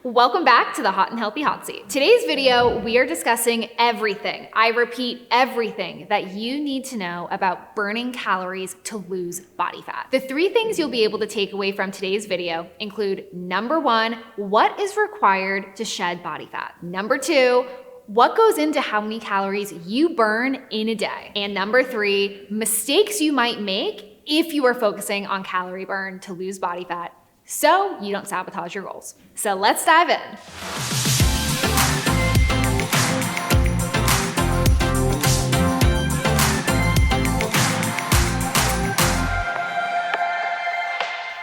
Welcome back to the Hot and Healthy Hot Seat. Today's video, we are discussing everything, I repeat, everything that you need to know about burning calories to lose body fat. The 3 things you'll be able to take away from today's video include number 1, what is required to shed body fat? Number 2, what goes into how many calories you burn in a day? And number 3, mistakes you might make if you are focusing on calorie burn to lose body fat, so you don't sabotage your goals. So let's dive in.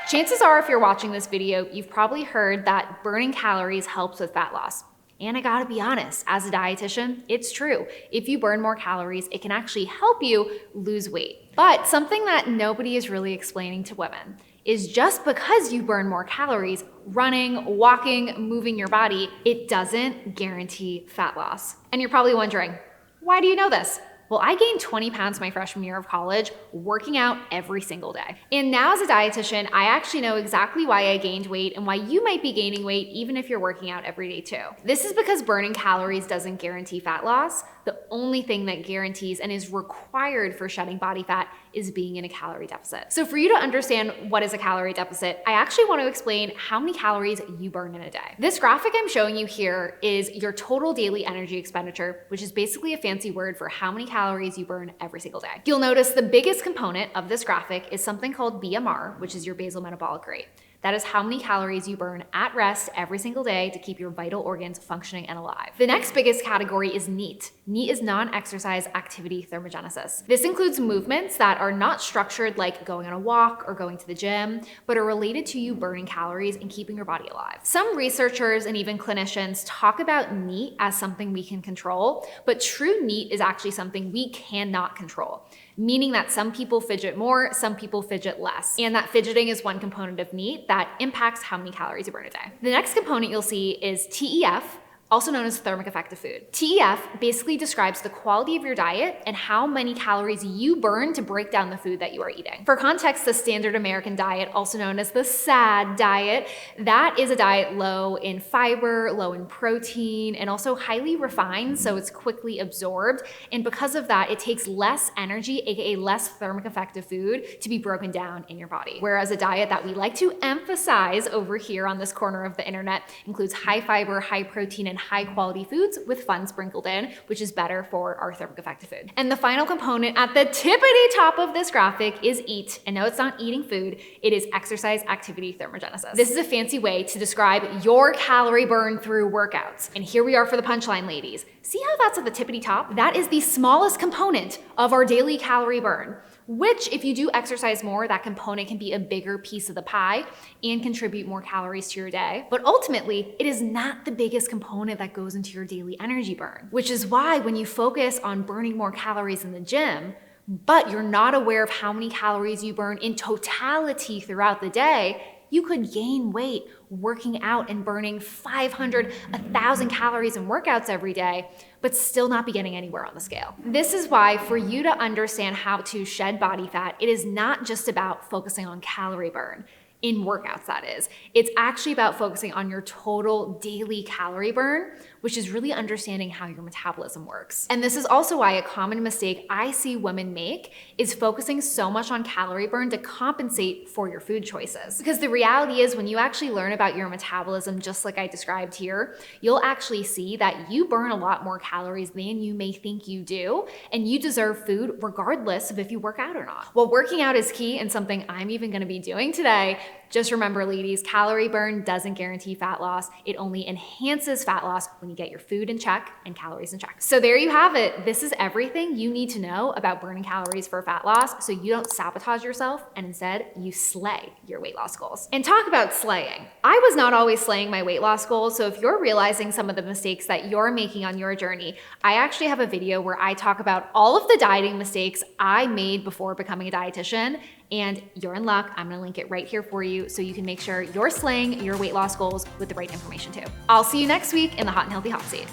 Chances are, if you're watching this video, you've probably heard that burning calories helps with fat loss. And I gotta be honest, as a dietitian, it's true. If you burn more calories, it can actually help you lose weight. But something that nobody is really explaining to women is just because you burn more calories, running, walking, moving your body, it doesn't guarantee fat loss. And you're probably wondering, why do you know this? Well, I gained 20 pounds my freshman year of college, working out every single day. And now as a dietitian, I actually know exactly why I gained weight and why you might be gaining weight even if you're working out every day too. This is because burning calories doesn't guarantee fat loss. The only thing that guarantees and is required for shedding body fat is being in a calorie deficit. So for you to understand what is a calorie deficit, I actually want to explain how many calories you burn in a day. This graphic I'm showing you here is your total daily energy expenditure, which is basically a fancy word for how many calories you burn every single day. You'll notice the biggest component of this graphic is something called BMR, which is your basal metabolic rate. That is how many calories you burn at rest every single day to keep your vital organs functioning and alive. The next biggest category is NEAT. NEAT is non-exercise activity thermogenesis. This includes movements that are not structured like going on a walk or going to the gym, but are related to you burning calories and keeping your body alive. Some researchers and even clinicians talk about NEAT as something we can control, but true NEAT is actually something we cannot control, meaning that some people fidget more, some people fidget less. And that fidgeting is one component of NEAT that impacts how many calories you burn a day. The next component you'll see is TEF, also known as thermic effect of food. TEF basically describes the quality of your diet and how many calories you burn to break down the food that you are eating. For context, the standard American diet, also known as the SAD diet, that is a diet low in fiber, low in protein, and also highly refined, so it's quickly absorbed. And because of that, it takes less energy, aka less thermic effect of food, to be broken down in your body. Whereas a diet that we like to emphasize over here on this corner of the internet includes high fiber, high protein, and high quality foods with fun sprinkled in, which is better for our thermic effect of food. And the final component at the tippity top of this graphic is EAT. And no, it's not eating food, it is exercise activity thermogenesis. This is a fancy way to describe your calorie burn through workouts. And here we are for the punchline, ladies. See how that's at the tippity top? That is the smallest component of our daily calorie burn, which if you do exercise more, that component can be a bigger piece of the pie and contribute more calories to your day. But ultimately, it is not the biggest component that goes into your daily energy burn, which is why when you focus on burning more calories in the gym, but you're not aware of how many calories you burn in totality throughout the day, you could gain weight working out and burning 500, 1,000 calories in workouts every day, but still not be getting anywhere on the scale. This is why for you to understand how to shed body fat, it is not just about focusing on calorie burn. In workouts, that is. It's actually about focusing on your total daily calorie burn, which is really understanding how your metabolism works. And this is also why a common mistake I see women make is focusing so much on calorie burn to compensate for your food choices. Because the reality is when you actually learn about your metabolism, just like I described here, you'll actually see that you burn a lot more calories than you may think you do, and you deserve food regardless of if you work out or not. While working out is key and something I'm even gonna be doing today, just remember, ladies, calorie burn doesn't guarantee fat loss. It only enhances fat loss when you get your food in check and calories in check. So there you have it. This is everything you need to know about burning calories for fat loss so you don't sabotage yourself and instead you slay your weight loss goals. And talk about slaying. I was not always slaying my weight loss goals, so if you're realizing some of the mistakes that you're making on your journey, I actually have a video where I talk about all of the dieting mistakes I made before becoming a dietitian, and you're in luck. I'm gonna link it right here for you so you can make sure you're slaying your weight loss goals with the right information too. I'll see you next week in the Hot and Healthy Hot Seat.